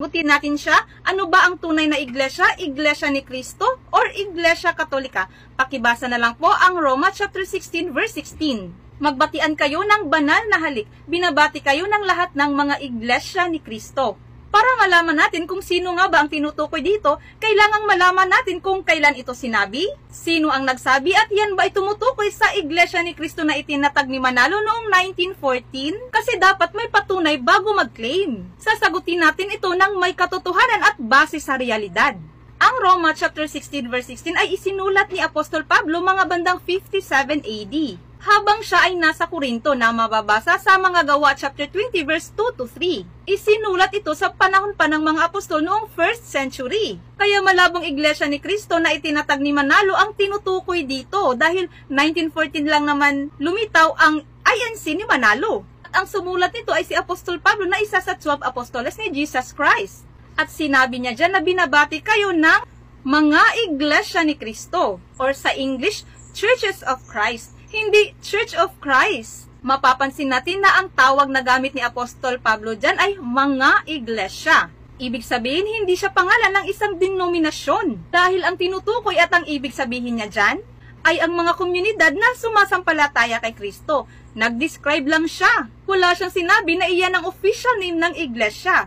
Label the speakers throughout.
Speaker 1: Butin natin siya, ano ba ang tunay na iglesia? Iglesia ni Kristo or Iglesia Katolika? Pakibasa na lang po ang Roma chapter 16 verse 16. Magbatian kayo ng banal na halik. Binabati kayo ng lahat ng mga iglesia ni Kristo. Para malaman natin kung sino nga ba ang tinutukoy dito, kailangang malaman natin kung kailan ito sinabi, sino ang nagsabi at yan ba ay tumutukoy sa Iglesia ni Kristo na itinatag ni Manalo noong 1914? Kasi dapat may patunay bago mag-claim. Sasagutin natin ito ng may katotohanan at base sa realidad. Ang Roma chapter 16 verse 16 ay isinulat ni Apostol Pablo mga bandang 57 AD. Habang siya ay nasa Korinto na mababasa sa mga Gawa chapter 20 verse 2 to 3. Isinulat ito sa panahon pa ng mga apostol noong 1st century. Kaya malabong Iglesia ni Kristo na itinatag ni Manalo ang tinutukoy dito dahil 1914 lang naman lumitaw ang INC ni Manalo. At ang sumulat nito ay si Apostol Pablo na isa sa 12 apostoles ni Jesus Christ. At sinabi niya dyan na binabati kayo ng mga Iglesia ni Kristo or sa English, Churches of Christ. Hindi Church of Christ. Mapapansin natin na ang tawag na gamit ni Apostol Pablo dyan ay mga iglesia. Ibig sabihin, hindi siya pangalan ng isang denominasyon. Dahil ang tinutukoy at ang ibig sabihin niya dyan ay ang mga komunidad na sumasampalataya kay Kristo. Nag-describe lang siya. Wala siyang sinabi na iyan ang official name ng iglesia.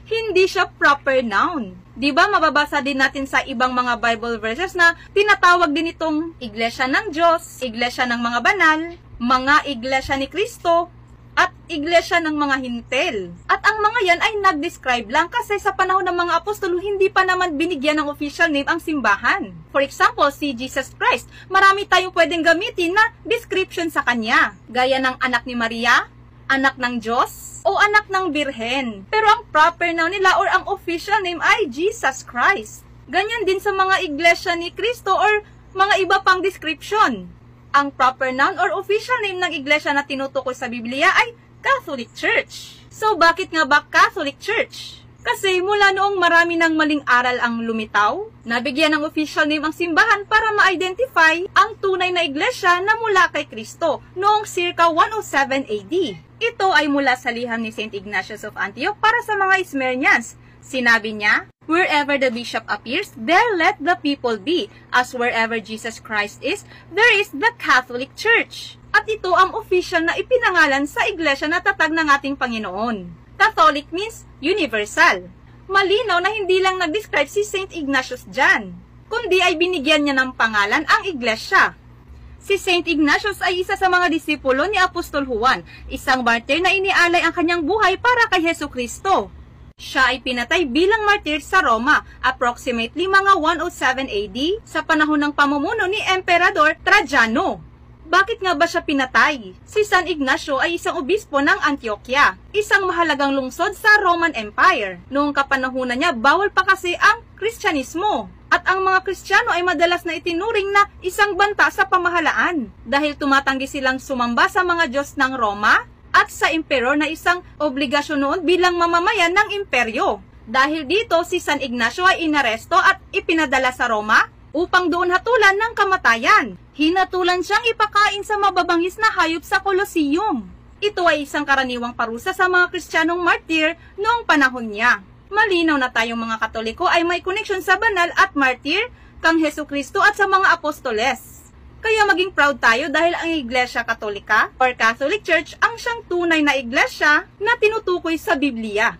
Speaker 1: Hindi siya proper noun. Diba mababasa din natin sa ibang mga Bible verses na tinatawag din itong Iglesia ng Diyos, Iglesia ng mga banal, mga Iglesia ni Kristo, at Iglesia ng mga hintel. At ang mga yan ay nag-describe lang kasi sa panahon ng mga apostol, hindi pa naman binigyan ng official name ang simbahan. For example, si Jesus Christ, marami tayong pwedeng gamitin na description sa kanya. Gaya ng anak ni Maria, anak ng Diyos, o anak ng Birhen. Pero ang proper noun nila or ang official name ay Jesus Christ. Ganyan din sa mga iglesia ni Kristo or mga iba pang description. Ang proper noun or official name ng iglesia na tinutukoy sa Biblia ay Catholic Church. So bakit nga ba Catholic Church? Kasi mula noong marami ng maling aral ang lumitaw, nabigyan ng official name ang simbahan para ma-identify ang tunay na iglesia na mula kay Kristo noong circa 107 AD. Ito ay mula sa liham ni St. Ignatius of Antioch para sa mga Smyrnians. Sinabi niya, "Wherever the bishop appears, there let the people be. As wherever Jesus Christ is, there is the Catholic Church." At ito ang official na ipinangalan sa iglesia na tatag ng ating Panginoon. Catholic means universal. Malinaw na hindi lang nag-describe si St. Ignatius dyan, kundi ay binigyan niya ng pangalan ang iglesia. Si St. Ignatius ay isa sa mga disipulo ni Apostol Juan, isang martir na inialay ang kanyang buhay para kay Hesus Kristo. Siya ay pinatay bilang martir sa Roma, approximately mga 107 AD sa panahon ng pamumuno ni Emperador Trajano. Bakit nga ba siya pinatay? Si San Ignacio ay isang obispo ng Antioquia, isang mahalagang lungsod sa Roman Empire. Noong kapanahunan niya, bawal pa kasi ang Kristyanismo. At ang mga Kristiyano ay madalas na itinuring na isang banta sa pamahalaan dahil tumatanggi silang sumamba sa mga Diyos ng Roma at sa emperor na isang obligasyon noon bilang mamamayan ng imperyo. Dahil dito, si San Ignacio ay inaresto at ipinadala sa Roma upang doon hatulan ng kamatayan. Hinatulan siyang ipakain sa mababangis na hayop sa Colosseum. Ito ay isang karaniwang parusa sa mga Kristiyanong martir noong panahon niya. Malinaw na tayong mga Katoliko ay may connection sa banal at martir kang Hesus Kristo at sa mga apostoles. Kaya maging proud tayo dahil ang Iglesia Katolika or Catholic Church ang siyang tunay na iglesia na tinutukoy sa Biblia.